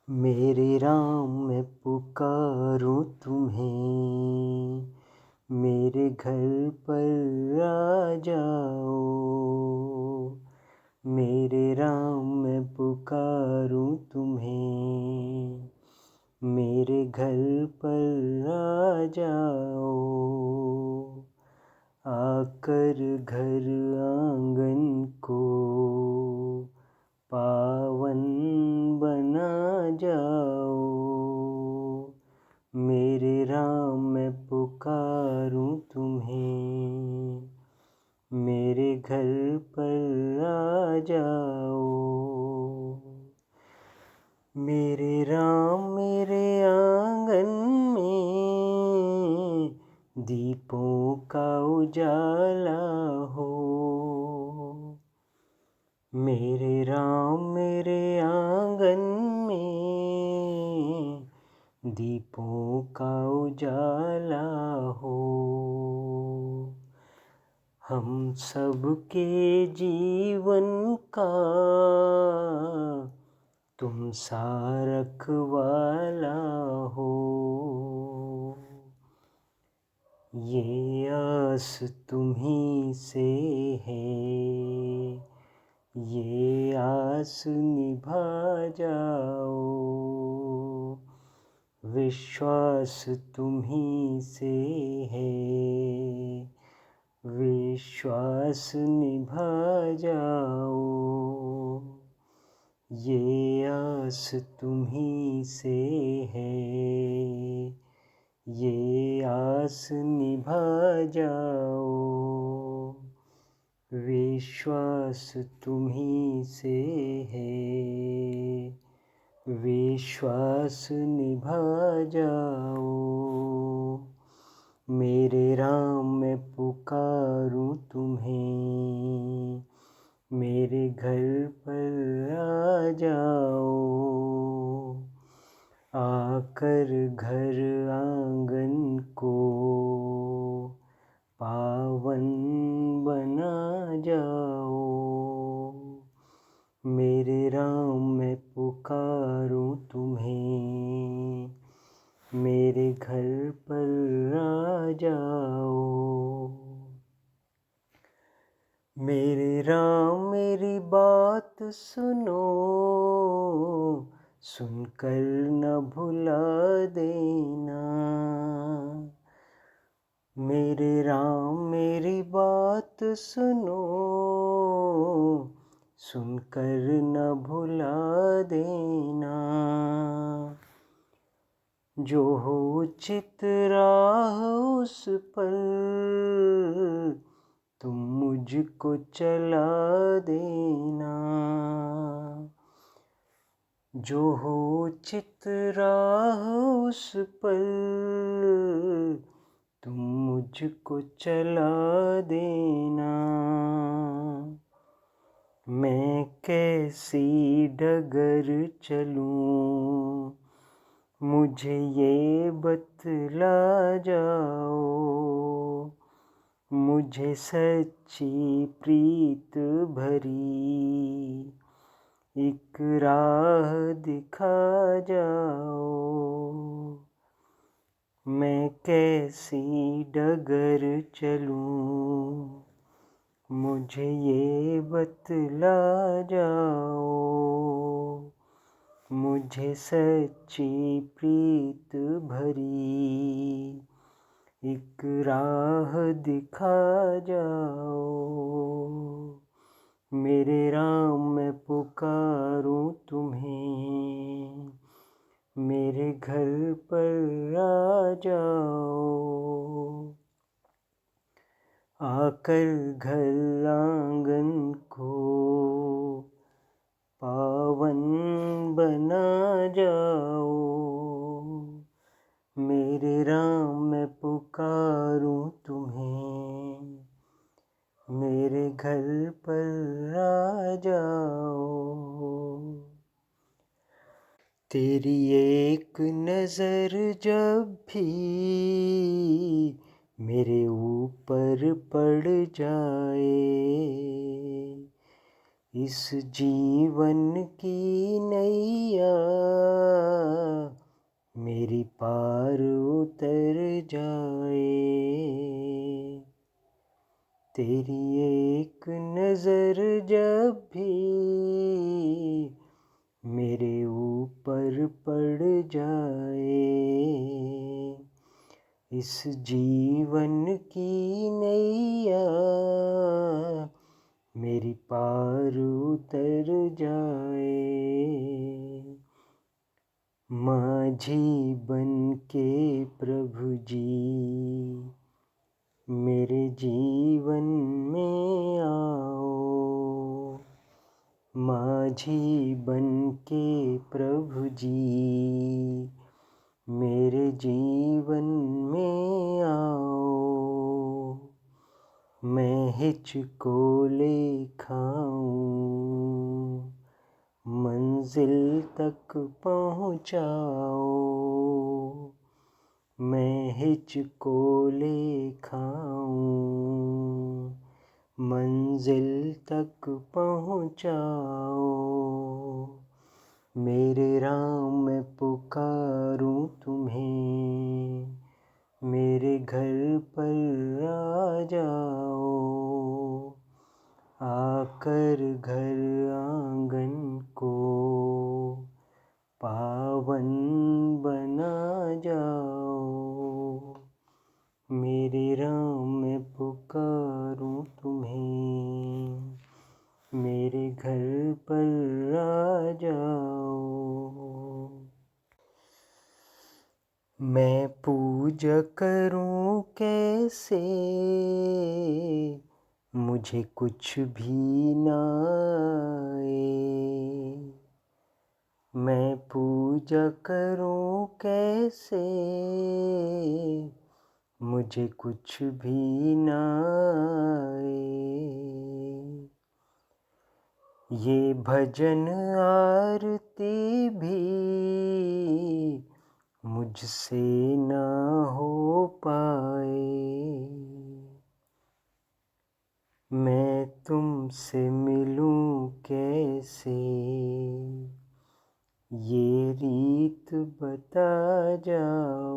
मेरे राम मैं पुकारूं तुम्हें, मेरे घर पर आ जाओ। मेरे राम मैं पुकारूं तुम्हें, मेरे घर पर आ जाओ। आकर घर आंगन को पावन बना जाओ। मेरे राम मैं पुकारूं तुम्हें, मेरे घर पर आ जाओ। मेरे राम मेरे आंगन में दीपों का उजाला हो। मेरे राम मेरे आंगन में दीपों का उजाला हो। हम सबके जीवन का तुम सा रखवाला हो। ये आस तुम्हीं से है, ये आस निभा जाओ। विश्वास तुम्हीं से है, विश्वास निभा जाओ। ये आस तुम्हीं से है, ये आस निभा जाओ। विश्वास तुम्हीं से है, विश्वास निभा जाओ। मेरे राम मैं पुकारूं तुम्हें, मेरे घर पर आ जाओ। आकर घर आंगन को पावन बना जाओ। मेरे राम मैं पुकारूं तुम्हें, मेरे घर पर आ जाओ। मेरे राम मेरी बात सुनो, सुनकर न भुला देना। मेरे राम मेरी बात सुनो, सुनकर न भुला देना। जो हो उचित राह उस पर तुम मुझको चला देना। जो हो उचित राह उस पर तुम मुझको चला देना। मैं कैसी डगर चलूं, मुझे ये बतला जाओ। मुझे सच्ची प्रीत भरी एक राह दिखा जाओ। मैं कैसी डगर चलूं, मुझे ये बतला जाओ। मुझे सच्ची प्रीत भरी एक राह दिखा जाओ। मेरे राम मैं पुकारूं तुम्हें, मेरे घर पर आ जाओ। आकर घर आंगन को पावन बना जाओ। मेरे राम मैं पुकारूं तुम्हें, मेरे घर पर आ जाओ। तेरी एक नजर जब भी मेरे ऊपर पड़ जाए, इस जीवन की नैया तेरी एक नजर जब भी मेरे ऊपर पड़ जाए, इस जीवन की नैया मेरी पार उतर जाए। माझी बन के प्रभु जी मेरे जीवन में आओ, माझी बन के प्रभु जी मेरे जीवन में आओ। मैं हिचकोले खाऊं, मंजिल तक पहुँचाओ। मैं हिचकोले खाऊं, मंजिल तक पहुँचाओ। मेरे राम मैं पुकारूं तुम्हें, मेरे घर पर आ जाओ। आकर घर आंगन को पावन बना जाओ। मेरे राम मैं पुकारूं तुम्हें, मेरे घर पर आ जाओ। मैं पूजा करूं कैसे, मुझे कुछ भी ना आए। मैं पूजा करूं कैसे, मुझे कुछ भी ना आए। ये भजन आरती भी मुझसे ना हो पाए। मैं तुमसे मिलूं कैसे, ये रीत बता जाओ।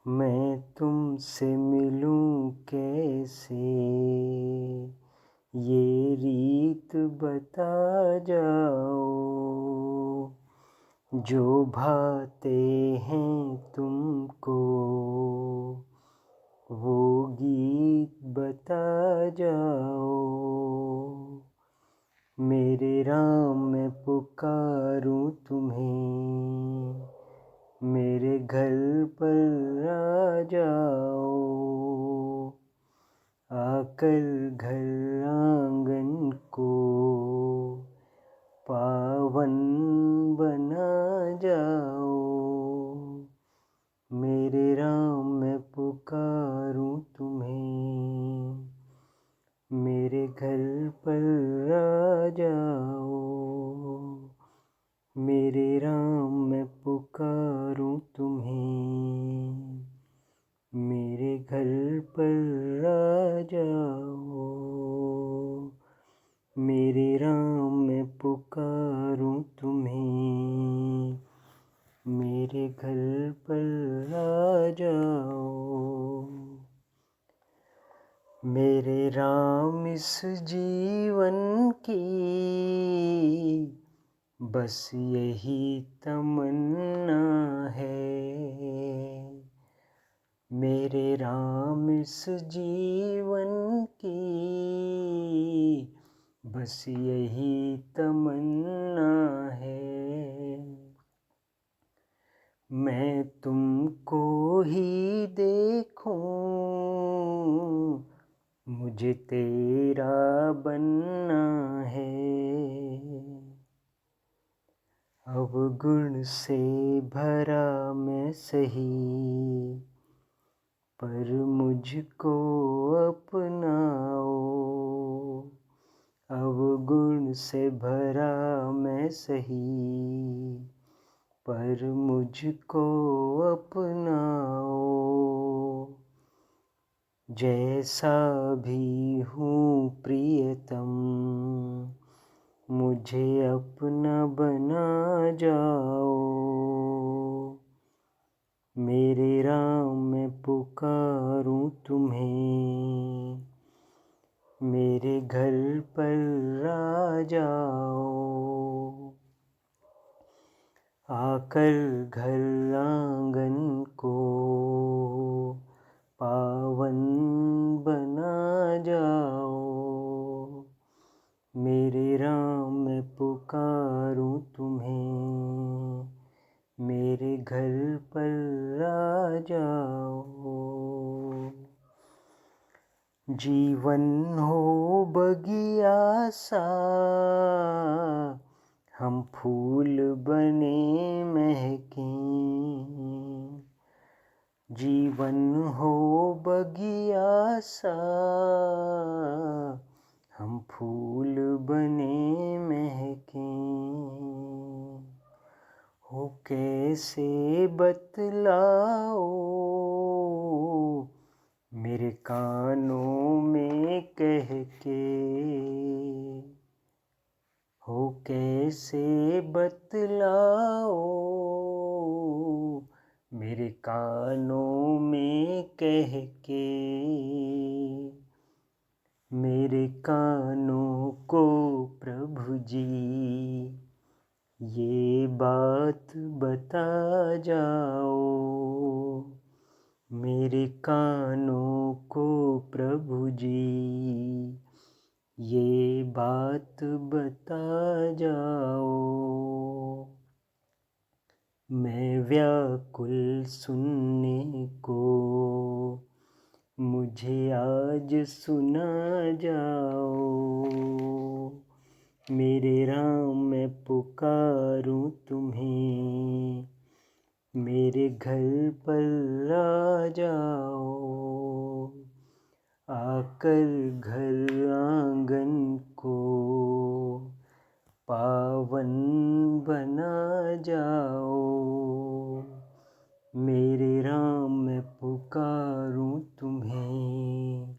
मैं तुमसे मिलूं कैसे, ये रीत बता जाओ। जो भाते हैं तुमको वो गीत बता जाओ। मेरे राम मैं पुकारूं तुम्हें, मेरे घर पर आ जाओ। आकर घर आंगन को पावन बना जाओ। मेरे राम मैं पुकारूं तुम्हें, मेरे घर पर आ जाओ। मेरे राम मैं पुकारूं तुम्हें, मेरे घर पर आ जाओ। मेरे राम मैं पुकारूं तुम्हें, मेरे घर पर आ जाओ। मेरे राम इस जीवन की बस यही तमन्ना है। मेरे राम इस जीवन की बस यही तमन्ना है। मैं तुमको ही देखूं, मुझे तेरा बनना है। अवगुण से भरा मैं सही, पर मुझको अपनाओ। अवगुण से भरा मैं सही, पर मुझको अपनाओ। जैसा भी हूँ प्रियतम, मुझे अपना बना जाओ। मेरे राम मैं पुकारूं तुम्हें, मेरे घर पर आ जाओ, आकर घर आंगन को पावन बना जाओ। मेरे राम मैं पुकारूं तुम्हें, मेरे घर पर आ जाओ। जीवन हो बगिया सा, हम फूल बने महकें। जीवन हो बगिया सा, हम फूल बने महकें। हो कैसे बतलाओ, मेरे कानों में कह के। हो कैसे बतलाओ, मेरे कानों में कह के। मेरे कानों को प्रभु जी ये बात बता जाओ। मेरे कानों को प्रभु जी ये बात बता जाओ। मैं व्याकुल सुनने को, मुझे आज सुना जाओ। मेरे राम मैं पुकारूं तुम्हें, मेरे घर पर आ जाओ, आकर घर आंगन को पावन बना जाओ। मेरे राम मैं पुकारूं तुम्हें,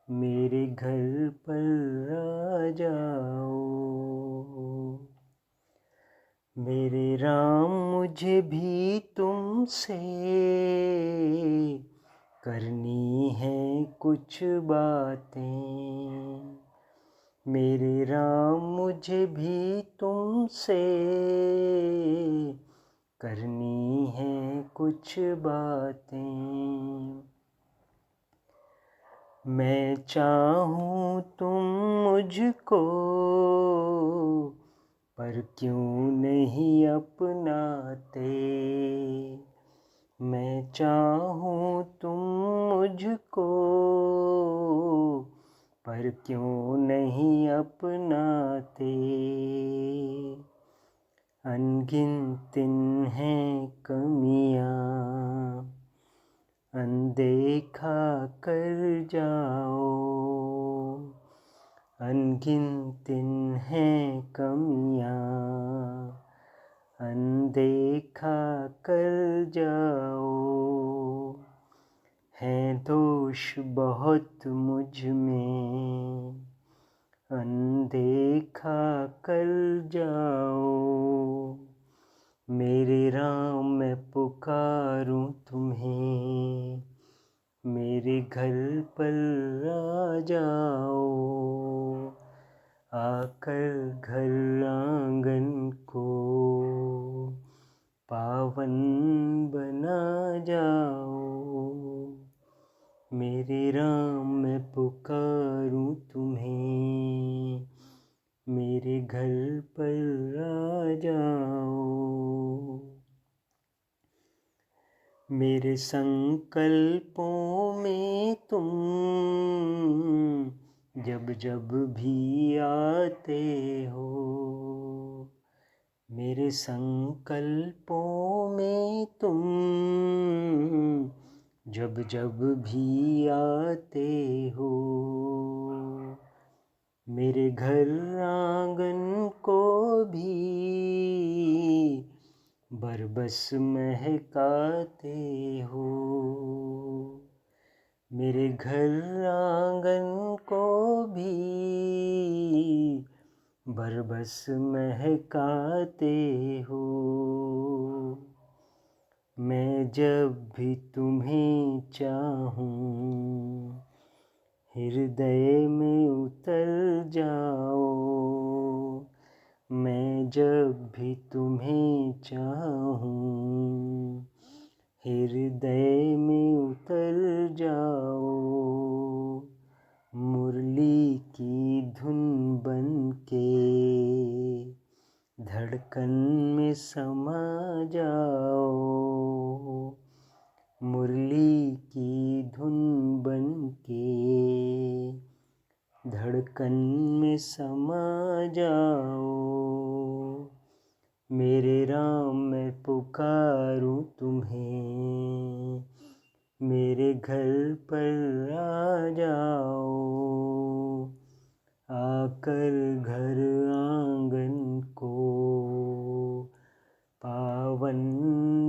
मेरे घर पर आ जाओ। मेरे राम मुझे भी तुमसे करनी है कुछ बातें। मेरे राम मुझे भी तुमसे करनी है कुछ बातें। मैं चाहूँ तुम मुझको, पर क्यों नहीं अपनाते। मैं चाहूँ तुम मुझको, पर क्यों नहीं अपनाते। अनगिनत हैं कमियाँ, अनदेखा कर जाओ। अनगिनत हैं कमियाँ, अनदेखा कर जाओ। है दोष बहुत मुझ में, अनदेखा कर जाओ। मेरे राम मैं पुकारूं तुम्हें, मेरे घर पर आ जाओ, आकर घर आंगन को पावन बना जाओ। मेरे राम मैं पुकारूं तुम्हें, मेरे घर पर आ जाओ। मेरे संकल्पों में तुम जब जब भी आते हो। मेरे संकल्पों में तुम जब जब भी आते हो। मेरे घर आंगन को भी बरबस महकाते हो। मेरे घर आंगन को भी बरबस महकाते हो। मैं मैं जब भी तुम्हें चाहूँ हृदय में उतर जाओ। मैं जब भी तुम्हें चाहूँ हृदय में उतर जाओ। मुरली की धुन बन के धड़कन में समा जाओ। मुरली की धुन बन के धड़कन में समा जाओ। मेरे राम मैं पुकारूं तुम्हें, मेरे घर पर आ जाओ। आकर घर आंगन को पावन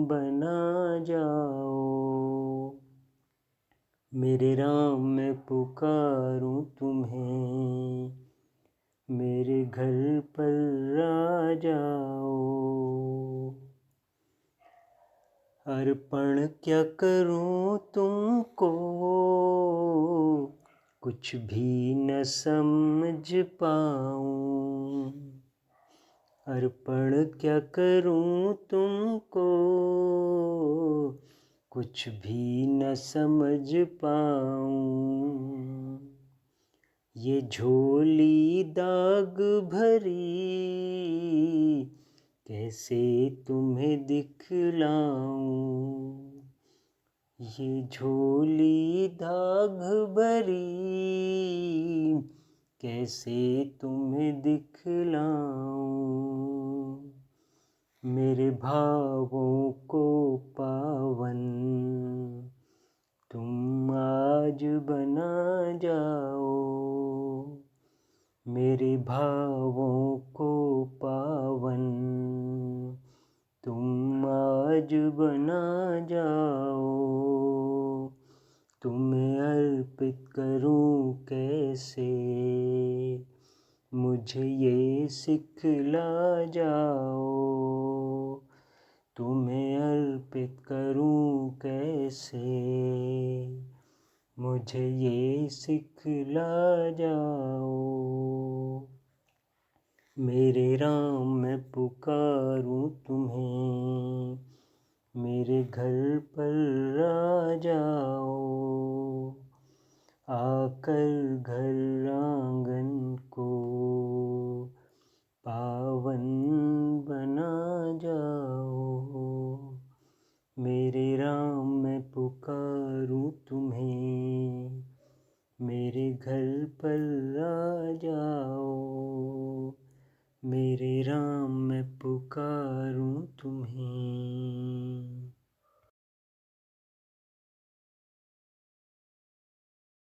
बना जाओ। मेरे राम मैं पुकारूं तुम्हें, मेरे घर पर आ जाओ। अर्पण क्या करूं तुमको, कुछ भी न समझ पाऊं। अर्पण क्या करूं तुमको, कुछ भी न समझ पाऊं। ये झोली दाग भरी कैसे तुम्हें दिखलाऊं। ये झोली दाग भरी कैसे तुम्हें दिखलाऊं। मेरे भावों को पावन तुम आज बना जाओ। मेरे भावों को पावन तुम आज बना जाओ। तुम्हें अर्पित करूं कैसे, मुझे ये सिखला जाओ। तुम्हें अर्पित करूं कैसे, मुझे ये सिखला जाओ। मेरे राम मैं पुकारूं तुम्हें, मेरे घर पर आ जाओ। आकर घर आंगन को पावन बना जाओ। मेरे राम मैं पुकारूं तुम्हें, मेरे घर पर आ जाओ। मेरे राम मैं पुकारूं तुम्हें।